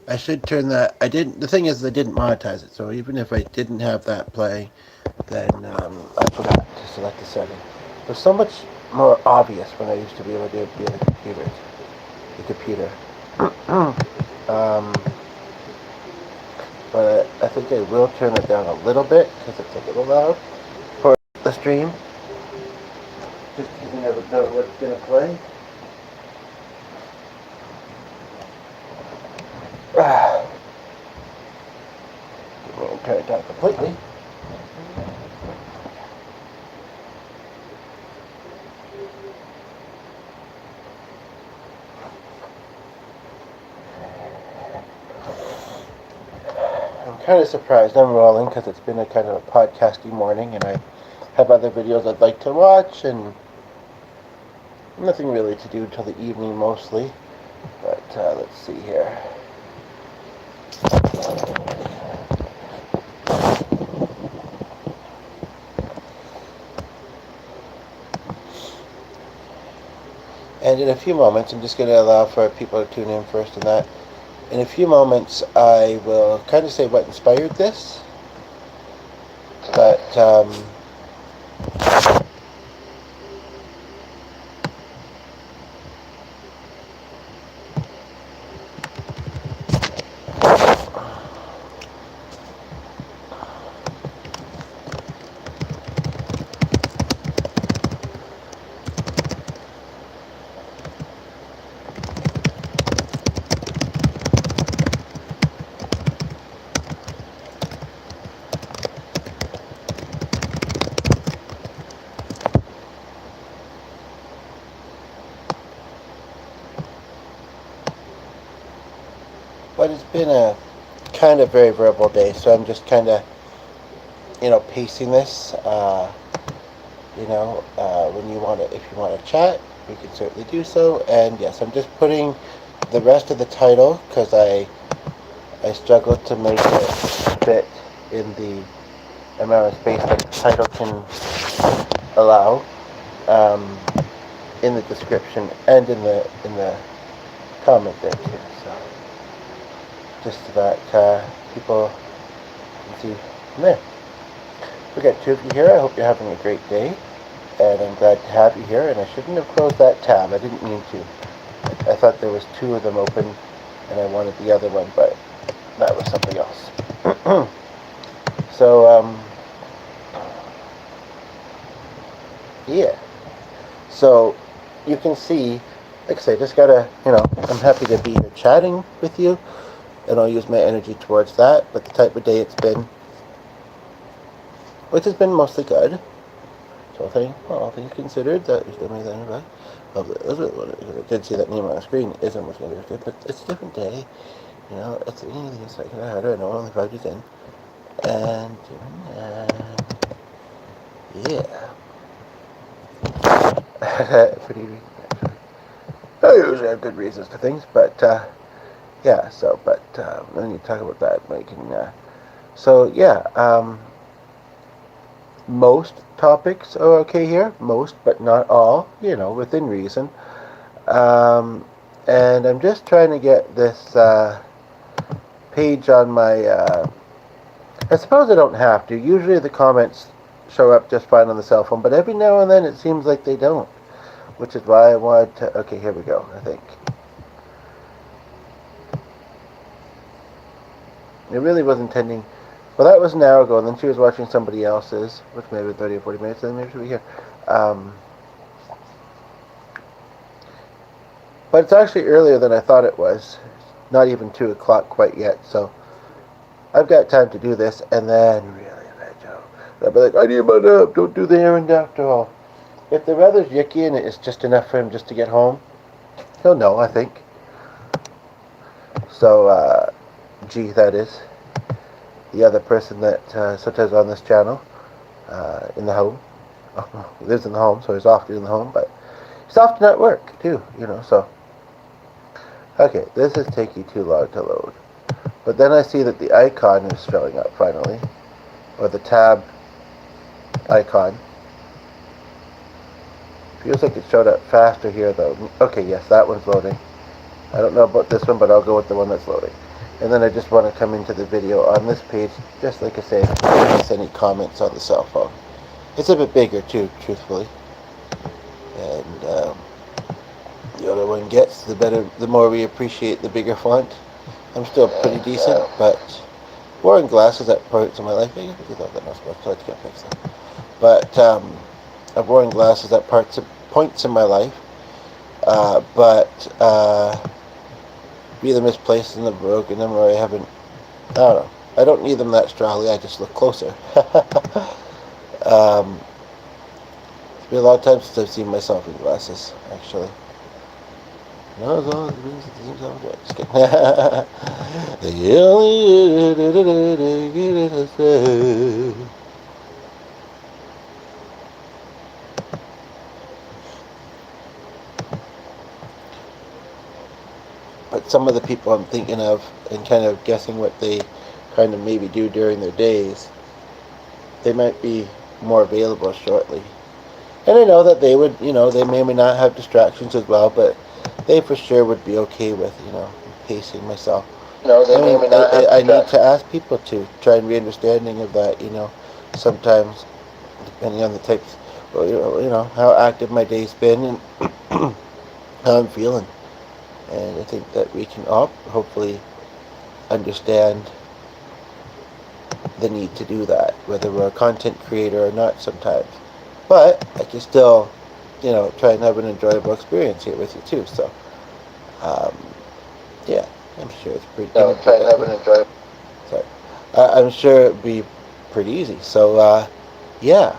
I should turn that. I didn't. The thing is, I didn't monetize it, so even if I didn't have that play, then I forgot to select the setting. It was so much more obvious when I used to be able to do it via the computers. The computer. um, but I think I will turn it down a little bit because it's a little loud for the stream. Just because you never know what's gonna play. We'll turn it down completely. I'm kind of surprised I'm rolling because it's been a kind of a podcasty morning, and I have other videos I'd like to watch, and nothing really to do until the evening mostly. But let's see here. And in a few moments, I'm just going to allow for people to tune in first and that. In a few moments, I will kind of say what inspired this. But but it's been a kind of very verbal day, so I'm just kind of, pacing this. When you want to, if you want to chat, we can certainly do so. And yes, I'm just putting the rest of the title because I struggled to make it fit in the amount of space that the title can allow, um, in the description and in the comment there too. So just so that people can see from there. We got two of you here. I hope you're having a great day, and I'm glad to have you here. And I shouldn't have closed that tab. I didn't mean to. I thought there was two of them open, and I wanted the other one, but that was something else. So yeah. So you can see, like I say, just gotta, I'm happy to be here chatting with you, and I'll use my energy towards that. But the type of day it's been, which has been mostly good. So all things considered, that is the main thing about. I did see that name on the screen. Isn't what's going to be good, but it's a different day. It's it's like harder. I know only 5 days in, and yeah, pretty. I usually have good reasons to things, but yeah. So, but when you talk about that, making so yeah. Most topics are okay here, most but not all, within reason. Um, and I'm just trying to get this page on my. I suppose I don't have to. Usually the comments show up just fine on the cell phone, but every now and then it seems like they don't, which is why I wanted to. Okay, here we go, I think. I really was intending. Well, that was an hour ago, and then she was watching somebody else's, which maybe 30 or 40 minutes, and then maybe she'll be here. But it's actually earlier than I thought it was. Not even 2 o'clock quite yet, so I've got time to do this, and then really, Joe, I'll be like, I need my nap, don't do the errand after all. If the weather's yucky and it's just enough for him just to get home, he'll know, I think. So, G, that is. The other person that sometimes on this channel, in the home. He lives in the home, so he's often in the home, but he's often at work, too, so. Okay, this is taking too long to load. But then I see that the icon is showing up finally, or the tab icon. Feels like it showed up faster here, though. Okay, yes, that one's loading. I don't know about this one, but I'll go with the one that's loading. And then I just want to come into the video on this page, just like I say, with any comments on the cell phone. It's a bit bigger too, truthfully. And the older one gets, the better, the more we appreciate the bigger font. I'm still pretty decent, but wearing glasses at points in my life, I thought that was much, so I can't fix that. But I've worn glasses at points in my life, but either misplaced them, broken them, or I haven't. I don't know. I don't need them that strongly. I just look closer. It's been a lot of times since I've seen myself in glasses, actually. No, it's all it seems I'm good. Just kidding. But some of the people I'm thinking of and kind of guessing what they kind of maybe do during their days, they might be more available shortly. And I know that they would, they may or may not have distractions as well, but they for sure would be okay with, pacing myself. I need to ask people to try and be understanding of that, sometimes, depending on the types, how active my day's been and how I'm feeling. And I think that we can all hopefully understand the need to do that, whether we're a content creator or not sometimes. But I can still, try and have an enjoyable experience here with you too. So, yeah, I'm sure it's pretty. Try and have an enjoyable. Sorry, I'm sure it'd be pretty easy. So, yeah.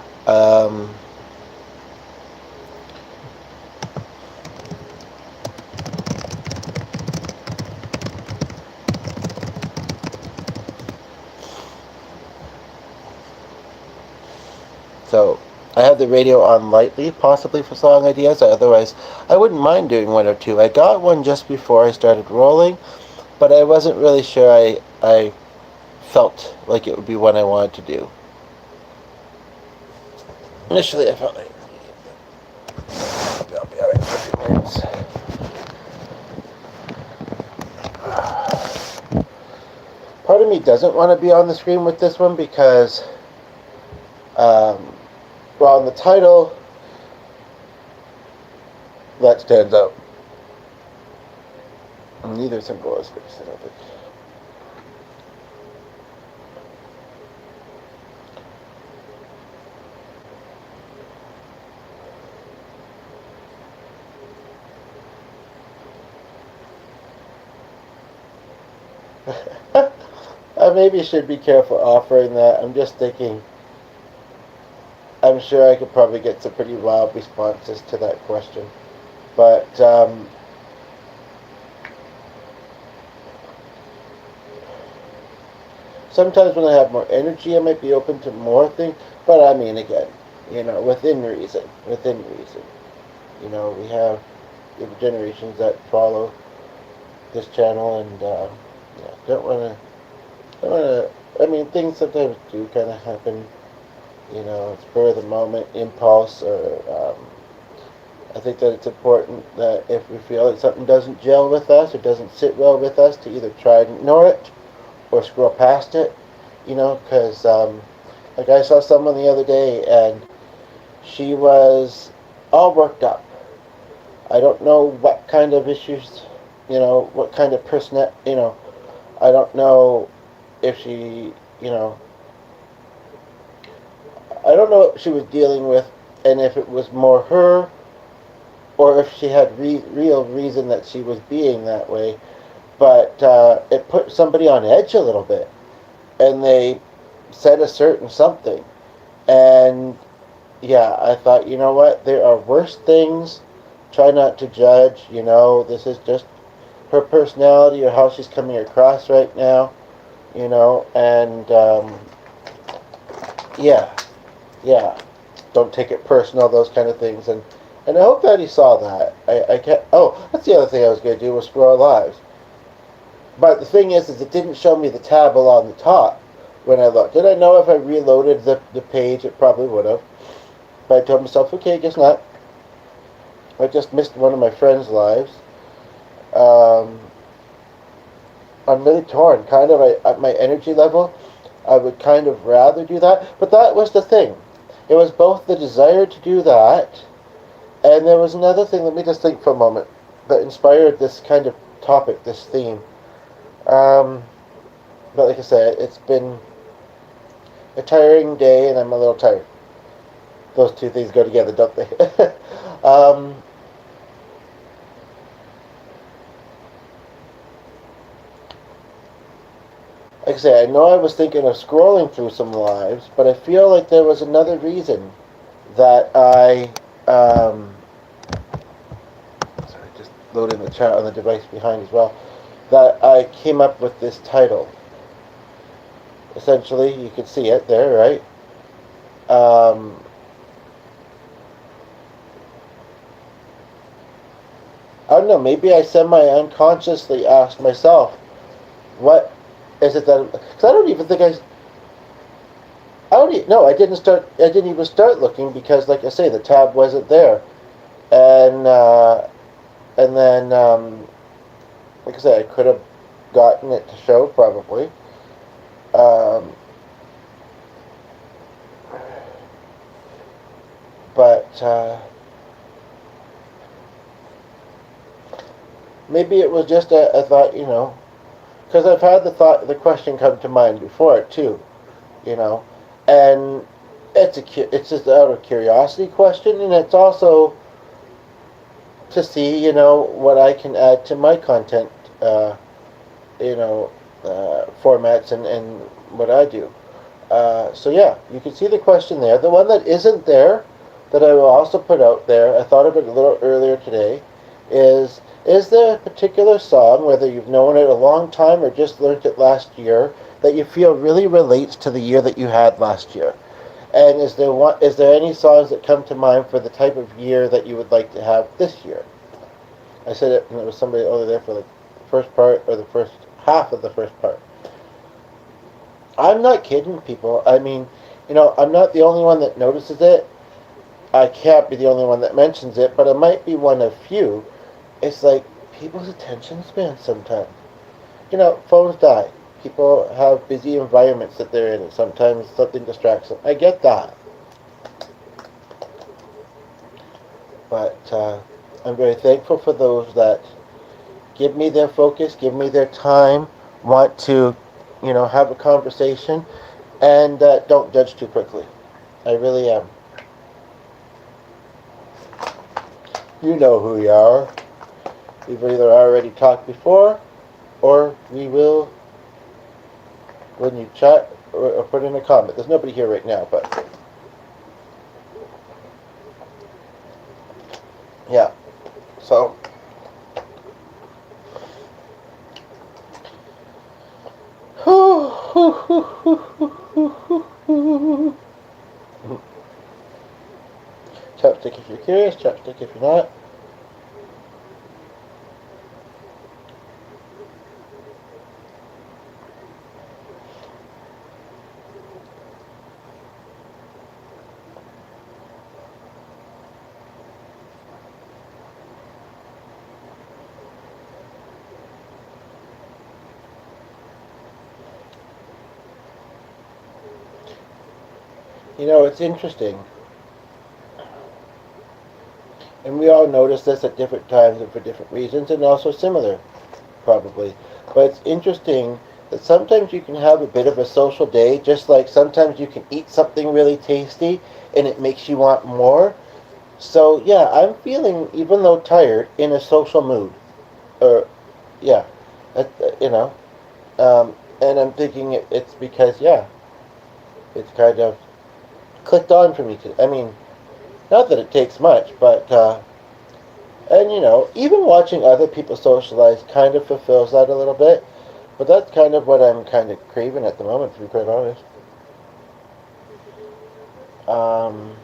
So I have the radio on lightly, possibly for song ideas. Otherwise, I wouldn't mind doing one or two. I got one just before I started rolling, but I wasn't really sure I felt like it would be one I wanted to do. Initially, I felt like I'll be alright for a few minutes. Part of me doesn't want to be on the screen with this one because, well, in the title, that stands out. Neither symbol is fixed, I don't think. I maybe should be careful offering that. I'm just thinking, I'm sure I could probably get some pretty wild responses to that question. But, sometimes when I have more energy, I might be open to more things. But I mean, again, within reason. Within reason. We have generations that follow this channel, and yeah, don't want to. I mean, things sometimes do kind of happen. Spur of the moment, impulse, or I think that it's important that if we feel like something doesn't gel with us or doesn't sit well with us, to either try and ignore it or scroll past it. Because like I saw someone the other day and she was all worked up. I don't know what kind of issues, what kind of person, I don't know if she, I don't know what she was dealing with, and if it was more her, or if she had real reason that she was being that way. But it put somebody on edge a little bit, and they said a certain something, and yeah, I thought, you know what, there are worse things. Try not to judge. This is just her personality or how she's coming across right now. And yeah, don't take it personal, those kind of things. And I hope that he saw that. I can't. Oh, that's the other thing I was going to do, was scroll lives. But the thing is it didn't show me the tab along the top when I looked. Did I know if I reloaded the page, it probably would have. But I told myself, okay, guess not. I just missed one of my friends' lives. I'm really torn. Kind of at my energy level, I would kind of rather do that. But that was the thing. It was both the desire to do that, and there was another thing. Let me just think for a moment that inspired this kind of topic, this theme. Um, but like I said, it's been a tiring day, and I'm a little tired. Those two things go together, don't they? um, like I say, I know I was thinking of scrolling through some lives, but I feel like there was another reason that sorry, just loading the chat on the device behind as well, that I came up with this title. Essentially, you can see it there, right? Um, I don't know, maybe I semi-unconsciously asked myself, what is it that, because I don't even think I don't even, no, I didn't even start looking because, like I say, the tab wasn't there. And, and then, like I said, I could have gotten it to show, probably. Um, but, maybe it was just a thought, because I've had the question come to mind before too, you know, and it's just out of curiosity question, and it's also to see, what I can add to my content, you know, formats and what I do. So yeah, you can see the question there. The one that isn't there, that I will also put out there, I thought of it a little earlier today, is there a particular song, whether you've known it a long time or just learned it last year, that you feel really relates to the year that you had last year? And is there any songs that come to mind for the type of year that you would like to have this year? I said it, and it was somebody over there for like the first part or the first half of the first part. I'm not kidding, people. I mean, I'm not the only one that notices it. I can't be the only one that mentions it, but I might be one of few. It's like people's attention span sometimes. Phones die. People have busy environments that they're in, and sometimes something distracts them. I get that. But I'm very thankful for those that give me their focus, give me their time, want to, have a conversation, and don't judge too quickly. I really am. You know who you are. We've either already talked before, or we will when you chat or put in a comment. There's nobody here right now, but yeah. So chapstick if you're curious, chapstick if you're not. It's interesting. And we all notice this at different times and for different reasons, and also similar, probably. But it's interesting that sometimes you can have a bit of a social day, just like sometimes you can eat something really tasty and it makes you want more. So, yeah, I'm feeling, even though tired, in a social mood. Or, yeah, you know. And I'm thinking it's because, yeah, it's kind of clicked on for me to. I mean, not that it takes much, but and even watching other people socialize kind of fulfills that a little bit. But that's kind of what I'm kind of craving at the moment, to be quite honest. Um,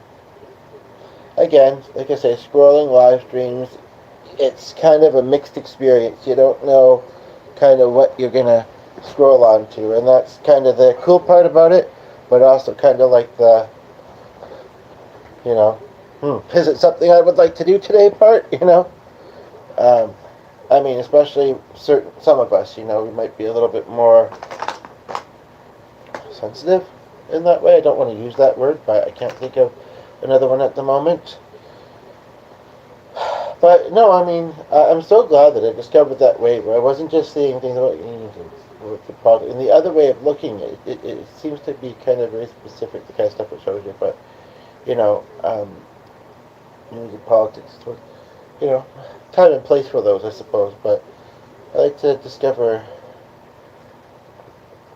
Again, like I say, scrolling live streams, it's kind of a mixed experience. You don't know kind of what you're gonna scroll onto, and that's kind of the cool part about it. But also kind of like the, is it something I would like to do today part? Um, I mean, especially some of us, we might be a little bit more sensitive in that way. I don't want to use that word, but I can't think of another one at the moment. But no, I mean, I'm so glad that I discovered that way where I wasn't just seeing things about the product. And the other way of looking at it seems to be kind of very specific, the kind of stuff it shows you. But, you know, music, politics, you know, time and place for those, I suppose. But I like to discover,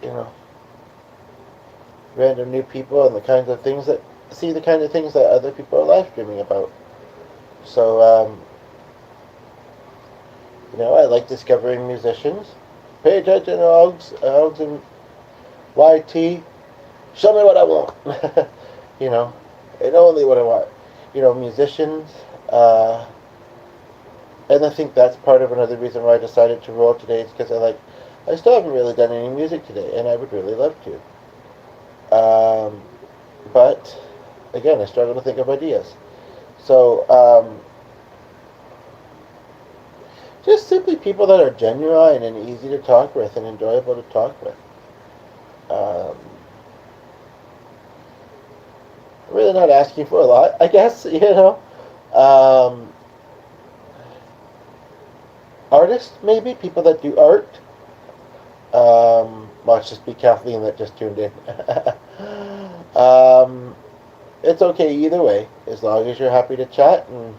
you know, random new people and see the kind of things that other people are live streaming about. So, I like discovering musicians. Pay attention, Ogs and YT. Show me what I want. you know, and only what I want. Musicians. And I think that's part of another reason why I decided to roll today is because I still haven't really done any music today, and I would really love to. But again, I struggle to think of ideas. So, just simply people that are genuine and easy to talk with and enjoyable to talk with. Um, really not asking for a lot, I guess, Artists, maybe, people that do art. Watch just be Kathleen that just tuned in. It's okay either way, as long as you're happy to chat, and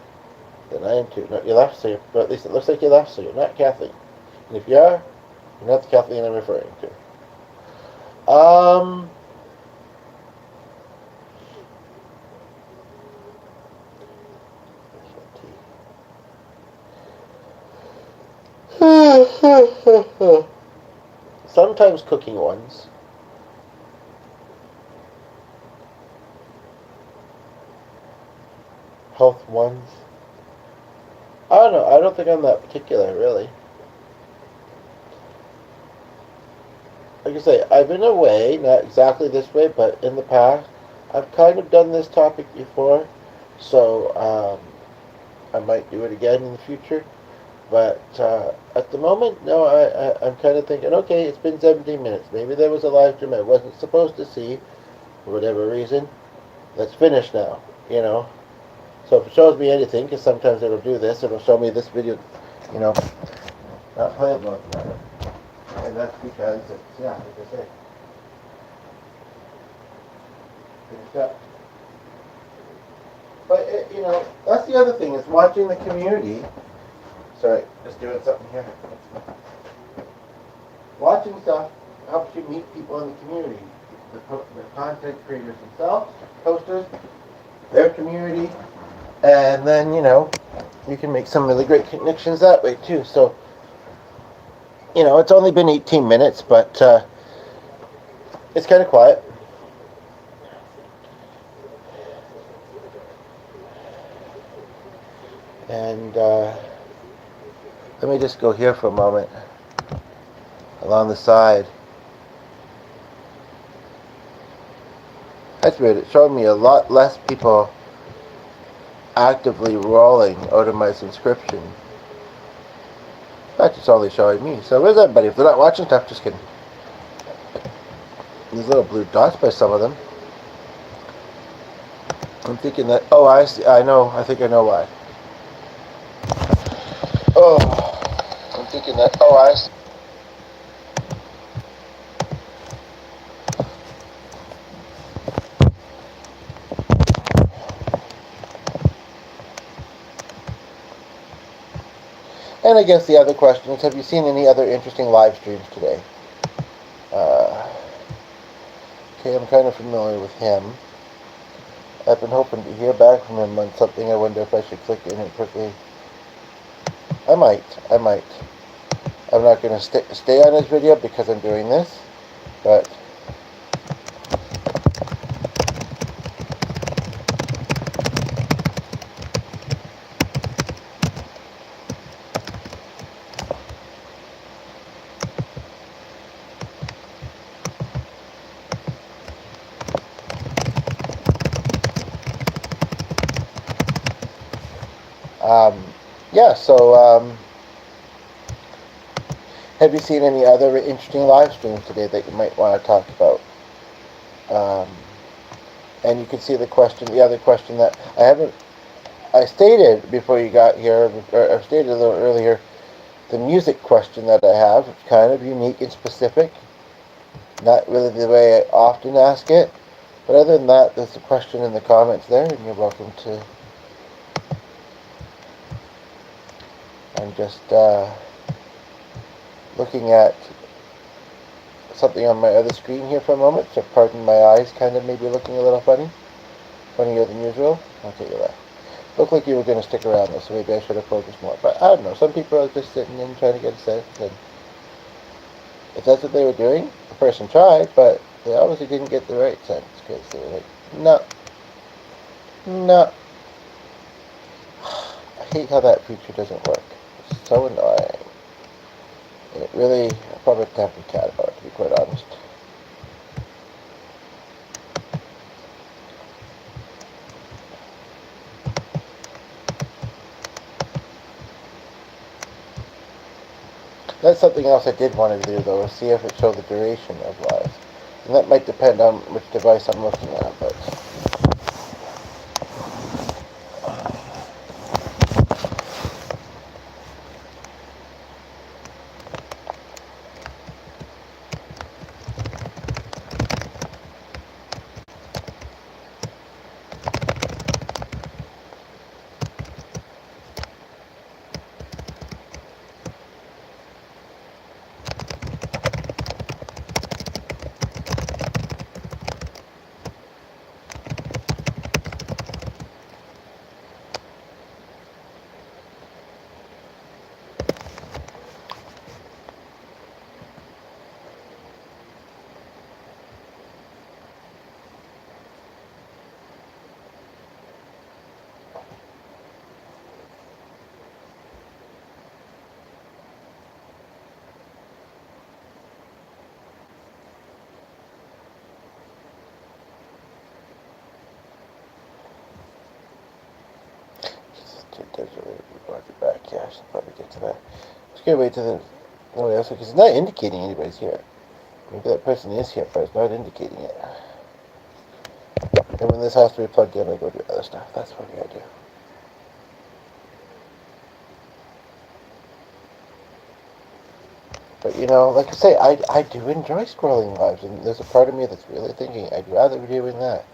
then I am too. Not you left, but at least it looks like you left, so you're not Kathleen. And if you are, you're not the Kathleen I'm referring to. Sometimes cooking ones. Health ones. I don't know. I don't think I'm that particular, really. Like I say, I've been away, not exactly this way, but in the past, I've kind of done this topic before, so I might do it again in the future. But at the moment, no, I'm kind of thinking, okay, it's been 17 minutes. Maybe there was a live stream I wasn't supposed to see, for whatever reason. Let's finish now, So if it shows me anything, because sometimes it'll do this, it'll show me this video, not playable at the moment. And that's because it's, like I say, finished up. But, that's the other thing, is watching the community. Sorry, just doing something here. Watching stuff helps you meet people in the community. The content creators themselves, posters, their community, and then, you can make some really great connections that way too. So, it's only been 18 minutes, but it's kind of quiet. And let me just go here for a moment, along the side. That's weird. It showed me a lot less people actively rolling out of my subscription. In fact, it's only showing me. So where's everybody? If they're not watching stuff, just kidding. There's little blue dots by some of them. I'm thinking that, I see, I think I know why. I'm thinking that, I see. And I guess the other question is, have you seen any other interesting live streams today? Okay, I'm kind of familiar with him. I've been hoping to hear back from him on something. I wonder if I should click in it quickly. I might. I'm not going to stay on his video because I'm doing this, but yeah, so Have you seen any other interesting live streams today that you might want to talk about? Um, and you can see the other question that I stated before you got here, or I stated a little earlier, the music question that I have. It's kind of unique and specific. Not really the way I often ask it. But other than that, there's a question in the comments there, and you're welcome to. I'm just looking at something on my other screen here for a moment, so pardon my eyes kind of maybe looking a little funnier than usual. I'll take that. Looked like you were going to stick around though, so maybe I should have focused more. But I don't know, some people are just sitting in trying to get a sense, and if that's what they were doing, the person tried, but they obviously didn't get the right sense, because they were like, no, no. I hate how that feature doesn't work. It's so annoying. And it really, I probably have to cat about it, to be quite honest. That's something else I did want to do, though, is see if it showed the duration of live. And that might depend on which device I'm looking at, but... back, yeah, I should probably get to that. Let's get away to the... nobody else, because it's not indicating anybody's here. Maybe that person is here, but it's not indicating it. And when this has to be plugged in, I go do other stuff. That's what I do. But, you know, like I say, I do enjoy scrolling lives, and there's a part of me that's really thinking I'd rather be doing that.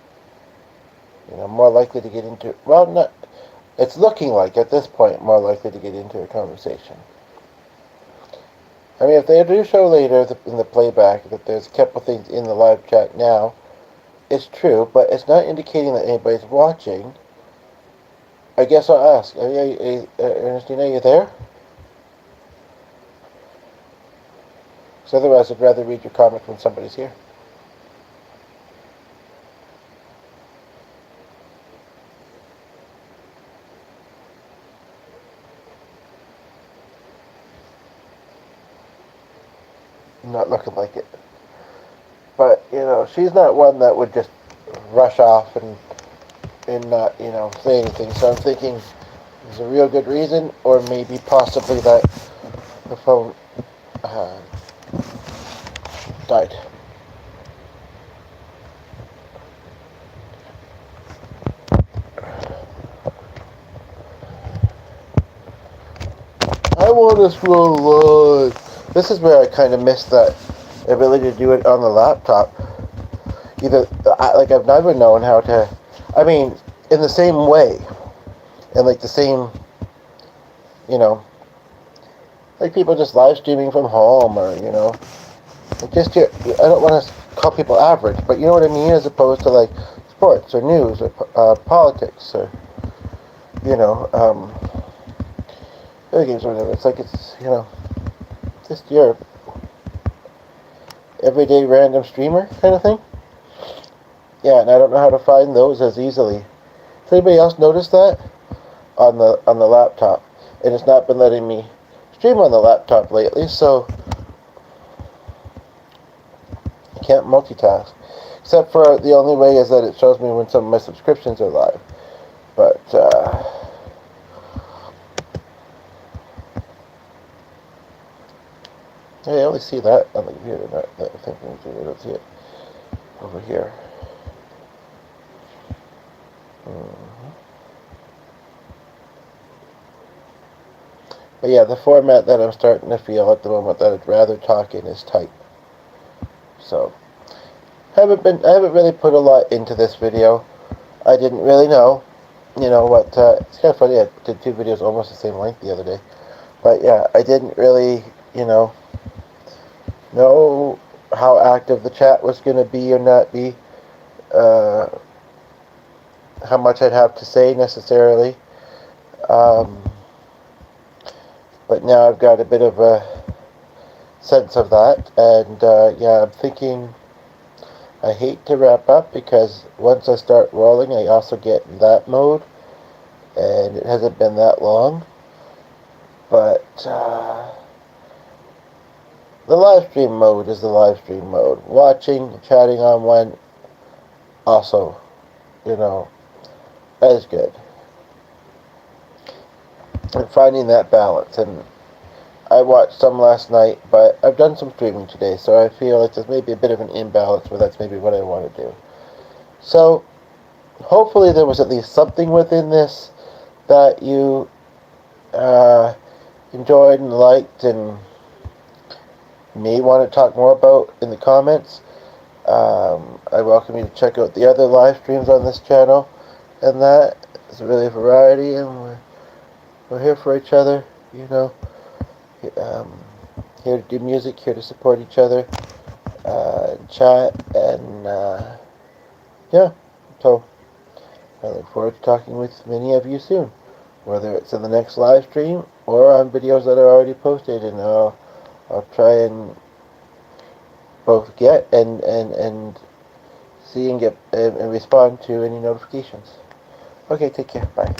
You know, more likely to get into... well, not... it's looking like, at this point, more likely to get into a conversation. I mean, if they do show later in the playback that there's a couple things in the live chat now, it's true, but it's not indicating that anybody's watching. I guess I'll ask. Ernestine, are you there? Because otherwise I'd rather read your comment when somebody's here. Not looking like it. But, you know, she's not one that would just rush off and not, you know, say anything. So I'm thinking there's a real good reason, or maybe possibly that the phone died. I want to scroll live. This is where I kind of missed that ability to do it on the laptop. Like I've never known how to, I mean, in the same way, and like the same, you know, like people just live streaming from home, or, you know, just I don't want to call people average, but you know what I mean, as opposed to like sports or news or politics or, you know, video games or whatever. It's like it's, you know, just your everyday random streamer kind of thing. Yeah, and I don't know how to find those as easily. Has anybody else noticed that on the laptop? And it's not been letting me stream on the laptop lately, so I can't multitask. Except for the only way is that it shows me when some of my subscriptions are live. But Hey, I only see that on the computer, not that thinking computer. I don't see it over here. Mhm. But yeah, the format that I'm starting to feel at the moment that I'd rather talk in is type. So I haven't really put a lot into this video. I didn't really know, what. It's kind of funny. I did two videos almost the same length the other day. But yeah, I didn't really, know how active the chat was going to be or not be. Uh, how much I'd have to say necessarily. Um, but now I've got a bit of a sense of that, and yeah, I'm thinking I hate to wrap up because once I start rolling, I also get in that mode, and it hasn't been that long. But the live stream mode is the live stream mode. Watching, chatting on one, also, as good. And finding that balance. And I watched some last night, but I've done some streaming today, so I feel like there's maybe a bit of an imbalance where that's maybe what I want to do. So, hopefully there was at least something within this that you enjoyed and liked and may want to talk more about in the comments. I welcome you to check out the other live streams on this channel, and that is really a variety, and we're here for each other, um, here to do music, here to support each other, chat, and yeah, so I look forward to talking with many of you soon, whether it's in the next live stream or on videos that are already posted, and I'll try and both get and see and get and respond to any notifications. Okay, take care. Bye.